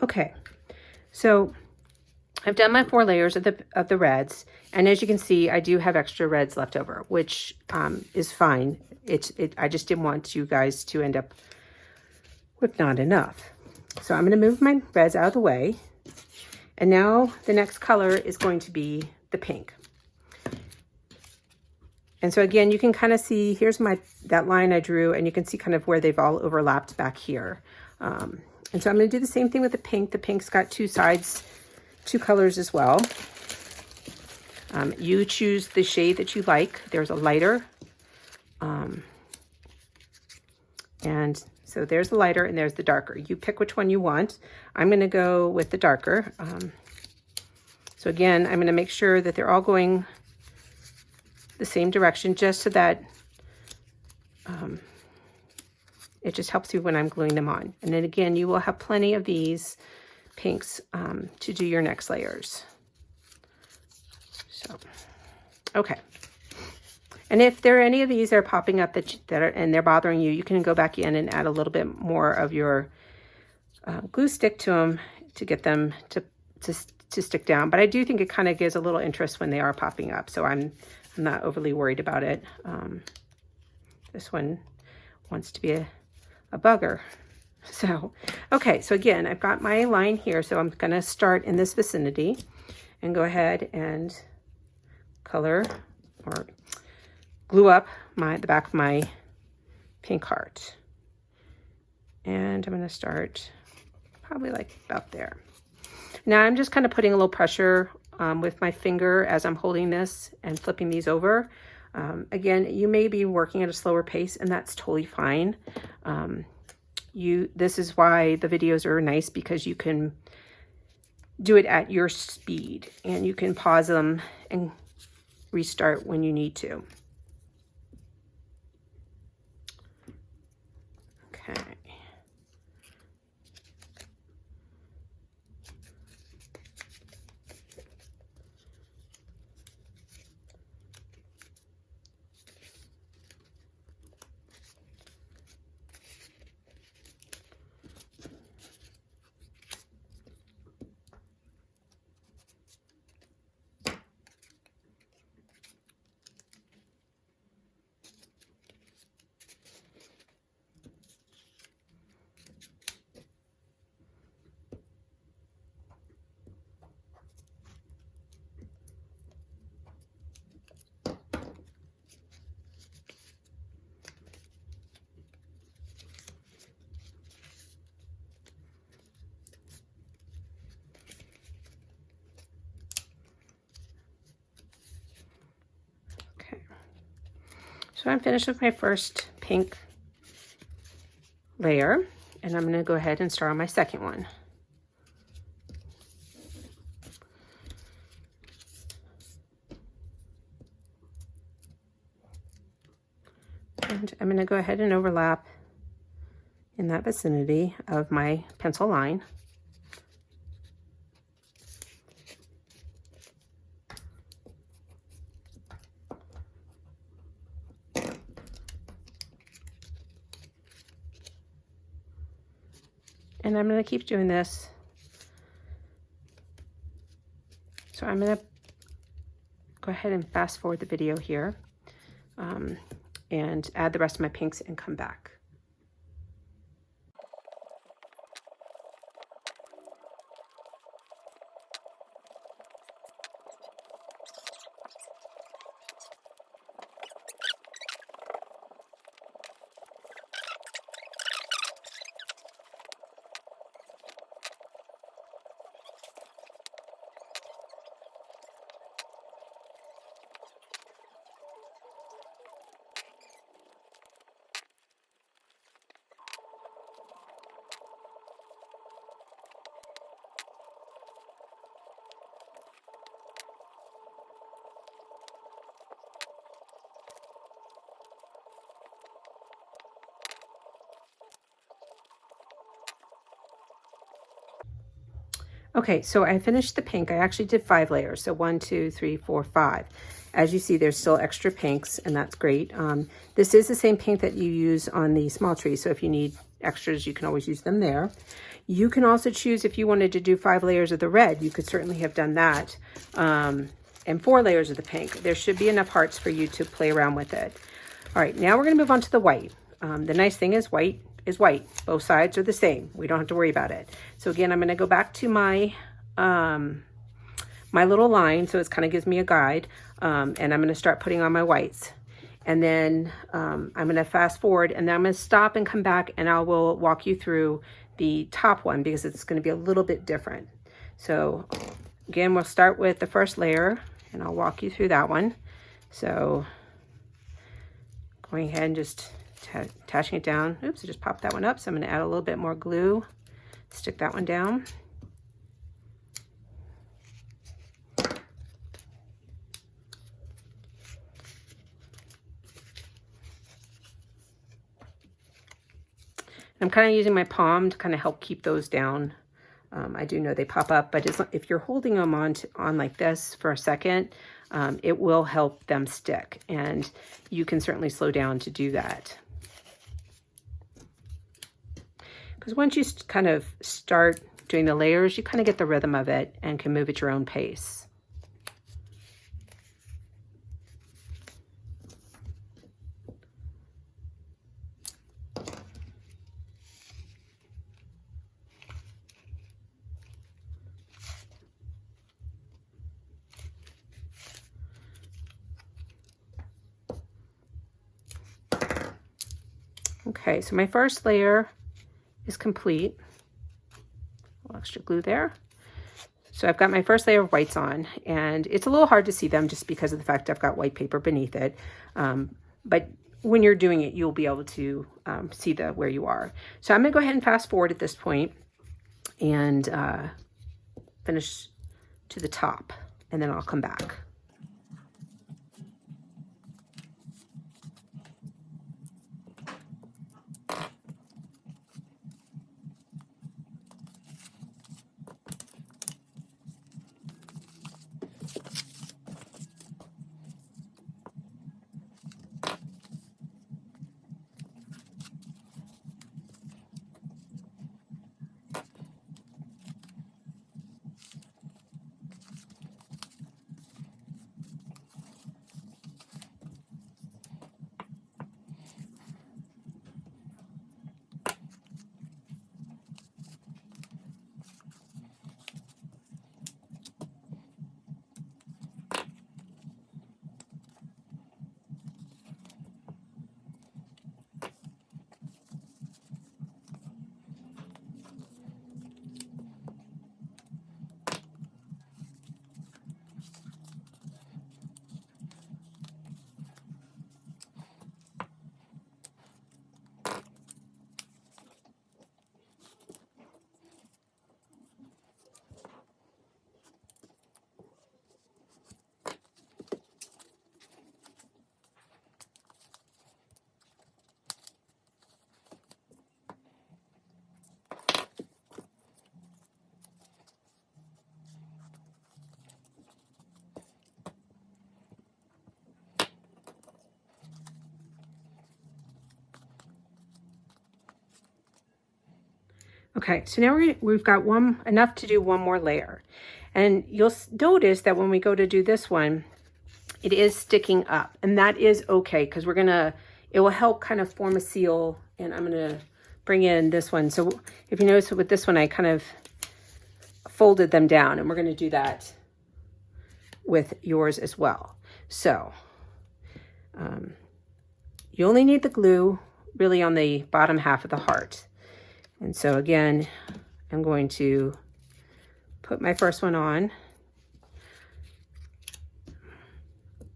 Okay, so I've done my 4 layers of the reds, and as you can see, I do have extra reds left over, which is fine. I just didn't want you guys to end up with not enough. So I'm going to move my reds out of the way, and now the next color is going to be the pink. And so again, you can kind of see, here's that line I drew, and you can see kind of where they've all overlapped back here. And so I'm going to do the same thing with the pink. The pink's got 2 sides, 2 colors as well. You choose the shade that you like. There's a lighter. And so there's the lighter and there's the darker. You pick which one you want. I'm going to go with the darker. So again, I'm going to make sure that they're all going the same direction, just so that it just helps you when I'm gluing them on. And then again, you will have plenty of these pinks to do your next layers. So, okay. And if there are any of these that are popping up and they're bothering you, you can go back in and add a little bit more of your glue stick to them to get them to stick down. But I do think it kind of gives a little interest when they are popping up. So I'm not overly worried about it. This one wants to be a bugger. So, okay, so again, I've got my line here, so I'm gonna start in this vicinity and go ahead and color or glue up the back of my pink heart. And I'm gonna start probably like about there. Now I'm just kind of putting a little pressure with my finger as I'm holding this and flipping these over. Again, you may be working at a slower pace, and that's totally fine. This is why the videos are nice, because you can do it at your speed and you can pause them and restart when you need to. Okay. So I'm finished with my first pink layer, and I'm going to go ahead and start on my second one. And I'm going to go ahead and overlap in that vicinity of my pencil line. And I'm going to keep doing this. So I'm going to go ahead and fast forward the video here and add the rest of my pinks and come back. Okay, so I finished the pink. I actually did 5 layers. So 1, 2, 3, 4, 5. As you see, there's still extra pinks, and that's great. This is the same pink that you use on the small tree, so if you need extras, you can always use them there. You can also choose if you wanted to do 5 layers of the red. You could certainly have done that, and 4 layers of the pink. There should be enough hearts for you to play around with it. All right, now we're going to move on to the white. The nice thing is white is white. Both sides are the same. We don't have to worry about it. So again, I'm going to go back to my my little line, so it kind of gives me a guide, and I'm going to start putting on my whites. And then I'm going to fast forward, and then I'm going to stop and come back, and I will walk you through the top one because it's going to be a little bit different. So again, we'll start with the first layer, and I'll walk you through that one. So going ahead and just attaching it down. Oops, I just popped that one up. So I'm going to add a little bit more glue, stick that one down. I'm kind of using my palm to kind of help keep those down. I do know they pop up, but if you're holding them on like this for a second, it will help them stick, and you can certainly slow down to do that. Because once you kind of start doing the layers, you kind of get the rhythm of it and can move at your own pace. Okay, so my first layer is complete. A little extra glue there. So I've got my first layer of whites on, and it's a little hard to see them just because of the fact I've got white paper beneath it. But when you're doing it, you'll be able to see where you are. So I'm gonna go ahead and fast forward at this point and finish to the top, and then I'll come back. Okay, so now we've got enough to do one more layer. And you'll notice that when we go to do this one, it is sticking up, and that is okay because it will help kind of form a seal. And I'm gonna bring in this one. So if you notice with this one, I kind of folded them down, and we're gonna do that with yours as well. So you only need the glue really on the bottom half of the heart. And so again, I'm going to put my first one on.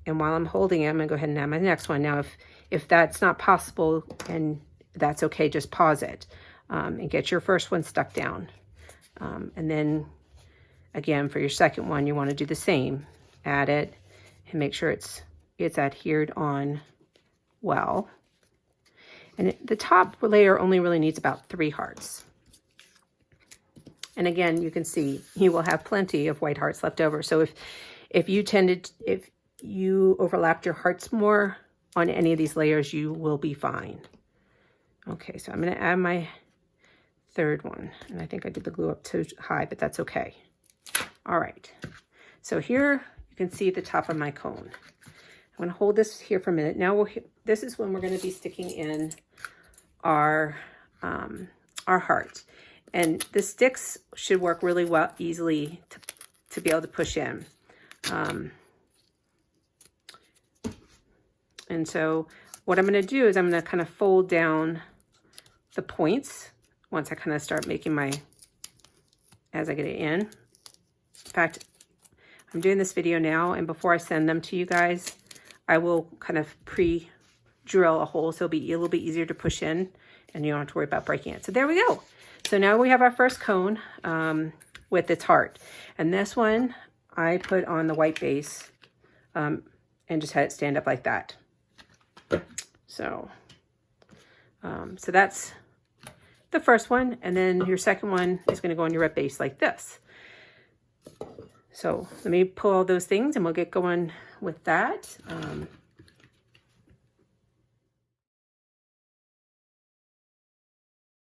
And while I'm holding it, I'm gonna go ahead and add my next one. Now, if that's not possible, and that's okay, just pause it and get your first one stuck down. And then again, for your second one, you wanna do the same. Add it and make sure it's adhered on well. And the top layer only really needs about 3 hearts. And again, you can see you will have plenty of white hearts left over. So if you overlapped your hearts more on any of these layers, you will be fine. Okay, so I'm going to add my third one. And I think I did the glue up too high, but that's okay. All right. So here you can see the top of my cone. I'm going to hold this here for a minute. Now this is when we're going to be sticking in our heart. And the sticks should work really well, easily to be able to push in. And so what I'm going to do is I'm going to kind of fold down the points once I kind of start making as I get it in. In fact, I'm doing this video now, and before I send them to you guys, I will kind of pre-drill a hole so it'll be a little bit easier to push in and you don't have to worry about breaking it. So there we go. So now we have our first cone with its heart. And this one I put on the white base and just had it stand up like that. So, so that's the first one. And then your second one is going to go on your red base like this. So let me pull all those things and we'll get going with that.